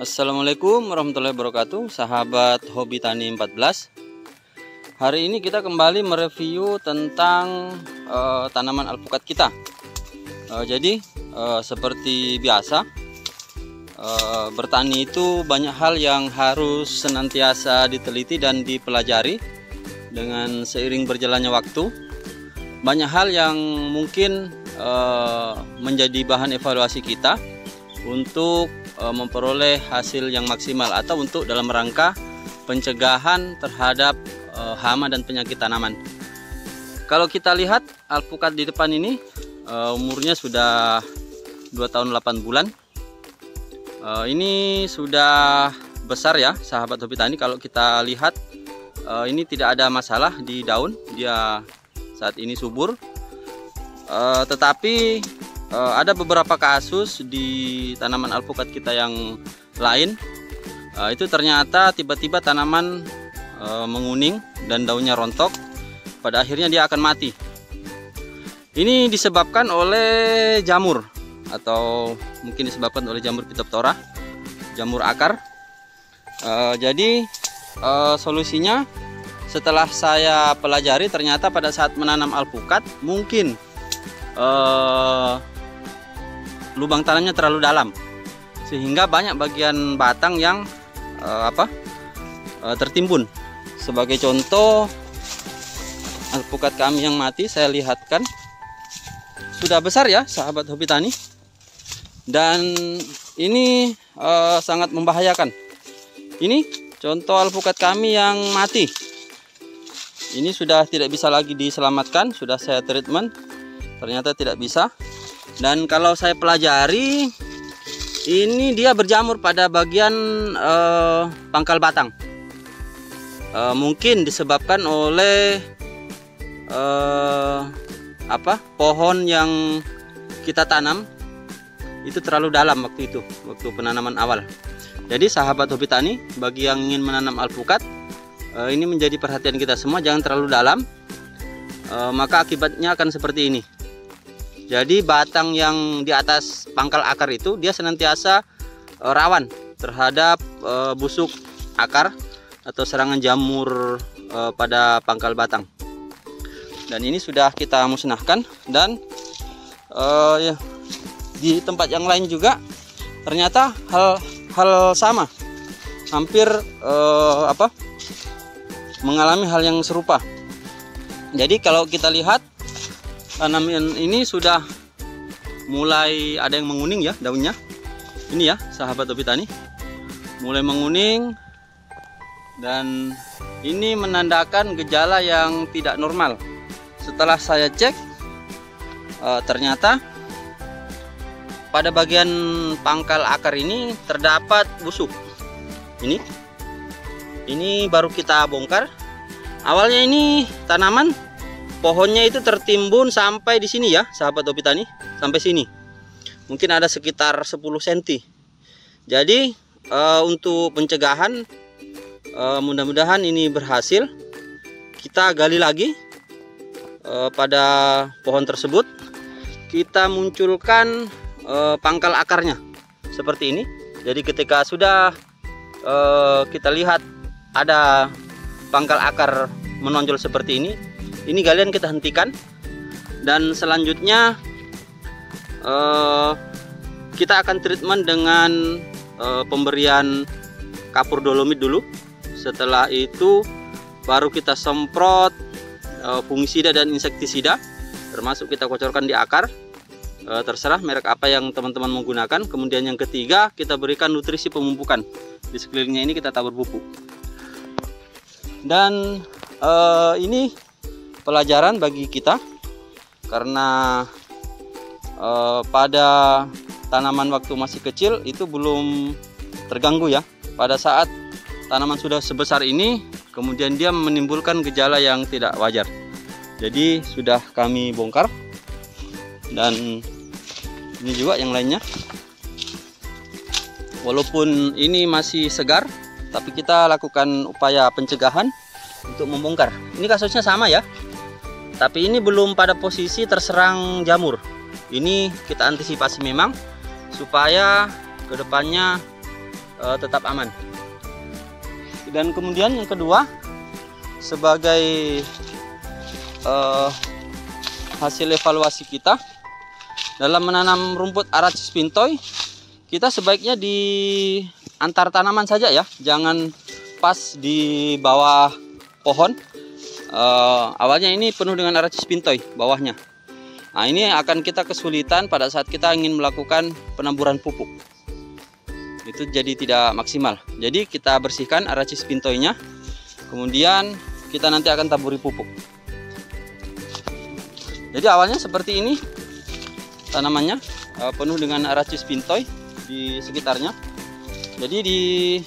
Assalamualaikum warahmatullahi wabarakatuh, sahabat hobi tani 14. Hari ini kita kembali mereview tentang tanaman alpukat kita. Jadi seperti biasa, bertani itu banyak hal yang harus senantiasa diteliti dan dipelajari. Dengan seiring berjalannya waktu, banyak hal yang mungkin menjadi bahan evaluasi kita untuk memperoleh hasil yang maksimal atau untuk dalam rangka pencegahan terhadap hama dan penyakit tanaman. Kalau kita lihat alpukat di depan ini umurnya sudah 2 tahun 8 bulan. Ini sudah besar ya sahabat hobi tani. Kalau kita lihat ini tidak ada masalah di daun, dia saat ini subur. Tetapi ada beberapa kasus di tanaman alpukat kita yang lain, itu ternyata tiba-tiba tanaman menguning dan daunnya rontok, pada akhirnya dia akan mati. Ini disebabkan oleh jamur, atau mungkin disebabkan oleh jamur Phytophthora, jamur akar. Jadi solusinya setelah saya pelajari, ternyata pada saat menanam alpukat mungkin lubang tanamnya terlalu dalam, sehingga banyak bagian batang yang tertimbun. Sebagai contoh, alpukat kami yang mati saya lihatkan sudah besar ya sahabat hobi tani, dan ini sangat membahayakan. Ini contoh alpukat kami yang mati. Ini sudah tidak bisa lagi diselamatkan, sudah saya treatment, ternyata tidak bisa. Dan kalau saya pelajari, ini dia berjamur pada bagian pangkal batang. Mungkin disebabkan oleh pohon yang kita tanam itu terlalu dalam waktu itu, waktu penanaman awal. Jadi sahabat hobi tani, bagi yang ingin menanam alpukat, ini menjadi perhatian kita semua, jangan terlalu dalam, maka akibatnya akan seperti ini. Jadi batang yang di atas pangkal akar itu dia senantiasa rawan terhadap busuk akar atau serangan jamur pada pangkal batang. Dan ini sudah kita musnahkan, dan ya, di tempat yang lain juga ternyata hal sama, hampir mengalami hal yang serupa. Jadi kalau kita lihat, tanaman ini sudah mulai ada yang menguning ya daunnya. Ini ya sahabat hobi tani, mulai menguning, dan ini menandakan gejala yang tidak normal. Setelah saya cek, ternyata pada bagian pangkal akar ini terdapat busuk. Ini baru kita bongkar. Awalnya ini tanaman pohonnya itu tertimbun sampai di sini ya sahabat hobi tani, sampai sini mungkin ada sekitar 10 cm. Jadi untuk pencegahan, mudah-mudahan ini berhasil. Kita gali lagi pada pohon tersebut, kita munculkan pangkal akarnya seperti ini. Jadi ketika sudah kita lihat ada pangkal akar menonjol seperti ini galian kita hentikan, dan selanjutnya kita akan treatment dengan pemberian kapur dolomit dulu. Setelah itu baru kita semprot fungisida dan insektisida, termasuk kita kocorkan di akar, terserah merek apa yang teman-teman menggunakan. Kemudian yang ketiga, kita berikan nutrisi pemupukan. Di sekelilingnya ini kita tabur pupuk. Dan ini pelajaran bagi kita, karena pada tanaman waktu masih kecil itu belum terganggu ya. Pada saat tanaman sudah sebesar ini, kemudian dia menimbulkan gejala yang tidak wajar. Jadi sudah kami bongkar, dan ini juga yang lainnya. Walaupun ini masih segar, tapi kita lakukan upaya pencegahan untuk membongkar. Ini kasusnya sama ya, tapi ini belum pada posisi terserang jamur. Ini kita antisipasi memang supaya kedepannya tetap aman. Dan kemudian yang kedua, sebagai hasil evaluasi kita dalam menanam rumput Aracis pintoi, kita sebaiknya di antar tanaman saja ya, jangan pas di bawah pohon. Awalnya ini penuh dengan Aracis pintoi bawahnya. Nah, ini akan kita kesulitan pada saat kita ingin melakukan penaburan pupuk. Itu jadi tidak maksimal. Jadi kita bersihkan Aracis pintoinya, kemudian kita nanti akan taburi pupuk. Jadi awalnya seperti ini tanamannya, penuh dengan Aracis pintoi di sekitarnya. Jadi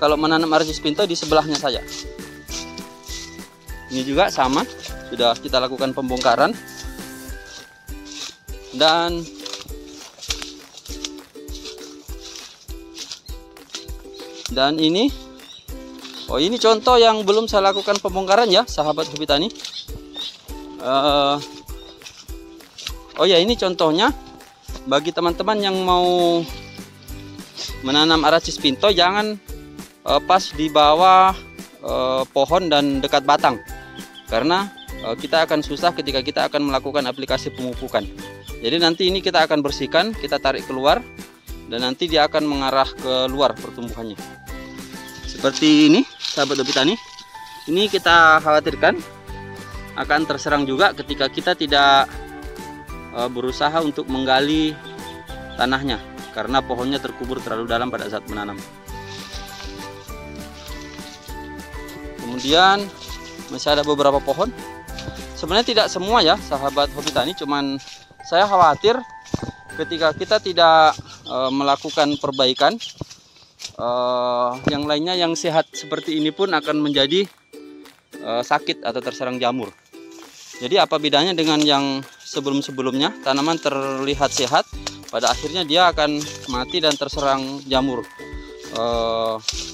kalau menanam Aracis pintoi di sebelahnya saja. Ini juga sama, sudah kita lakukan pembongkaran. Dan ini, ini contoh yang belum saya lakukan pembongkaran ya, sahabat hobi tani. Ini contohnya bagi teman-teman yang mau menanam Aracis pintoi, jangan pas di bawah pohon dan dekat batang, karena kita akan susah ketika kita akan melakukan aplikasi pemupukan. Jadi nanti ini kita akan bersihkan, kita tarik keluar, dan nanti dia akan mengarah ke luar pertumbuhannya. Seperti ini, sahabat hobi tani. Ini kita khawatirkan akan terserang juga ketika kita tidak berusaha untuk menggali tanahnya, karena pohonnya terkubur terlalu dalam pada saat menanam. Kemudian masih ada beberapa pohon. Sebenarnya tidak semua ya, sahabat hobi tani, cuman saya khawatir ketika kita tidak melakukan perbaikan, yang lainnya yang sehat seperti ini pun akan menjadi sakit atau terserang jamur. Jadi apa bedanya dengan yang sebelum-sebelumnya? Tanaman terlihat sehat, pada akhirnya dia akan mati dan terserang jamur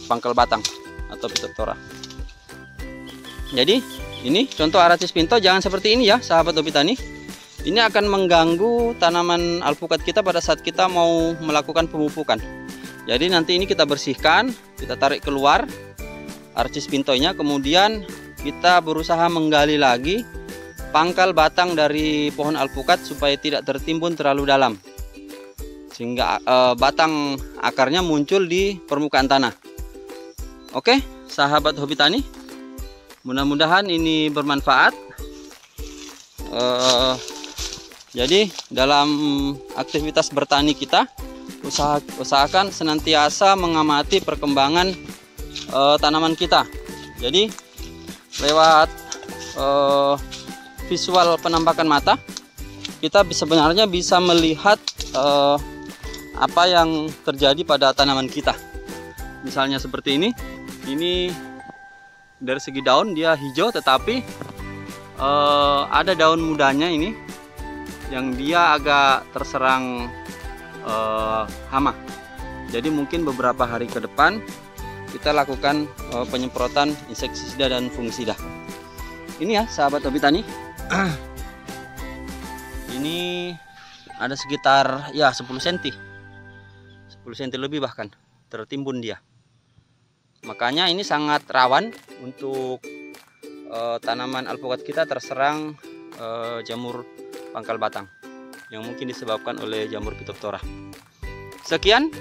pangkal batang atau Phytophthora. Jadi ini contoh Aracis pintoi, jangan seperti ini ya, sahabat hobi tani. Ini akan mengganggu tanaman alpukat kita pada saat kita mau melakukan pemupukan. Jadi nanti ini kita bersihkan, kita tarik keluar Aracis pintoinya, kemudian kita berusaha menggali lagi pangkal batang dari pohon alpukat supaya tidak tertimbun terlalu dalam, sehingga batang akarnya muncul di permukaan tanah. Oke, sahabat hobi tani, mudah-mudahan ini bermanfaat. Jadi dalam aktivitas bertani kita, usahakan senantiasa mengamati perkembangan tanaman kita. Jadi lewat visual penampakan mata, kita sebenarnya bisa melihat apa yang terjadi pada tanaman kita. Misalnya seperti ini dari segi daun dia hijau, tetapi ada daun mudanya ini yang dia agak terserang hama. Jadi mungkin beberapa hari ke depan kita lakukan penyemprotan insektisida dan fungisida. Ini ya, sahabat hobi tani. Ini ada sekitar ya 10 cm lebih bahkan tertimbun dia. Makanya ini sangat rawan untuk tanaman alpukat kita terserang jamur pangkal batang yang mungkin disebabkan oleh jamur Phytophthora. Sekian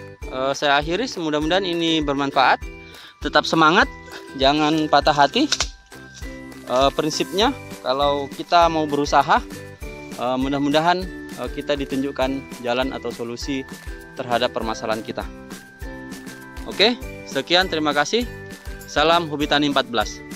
saya akhiri, mudah-mudahan ini bermanfaat. Tetap semangat, jangan patah hati. Prinsipnya kalau kita mau berusaha, mudah-mudahan kita ditunjukkan jalan atau solusi terhadap permasalahan kita. Oke, sekian, terima kasih. Salam Hobi Tani 14.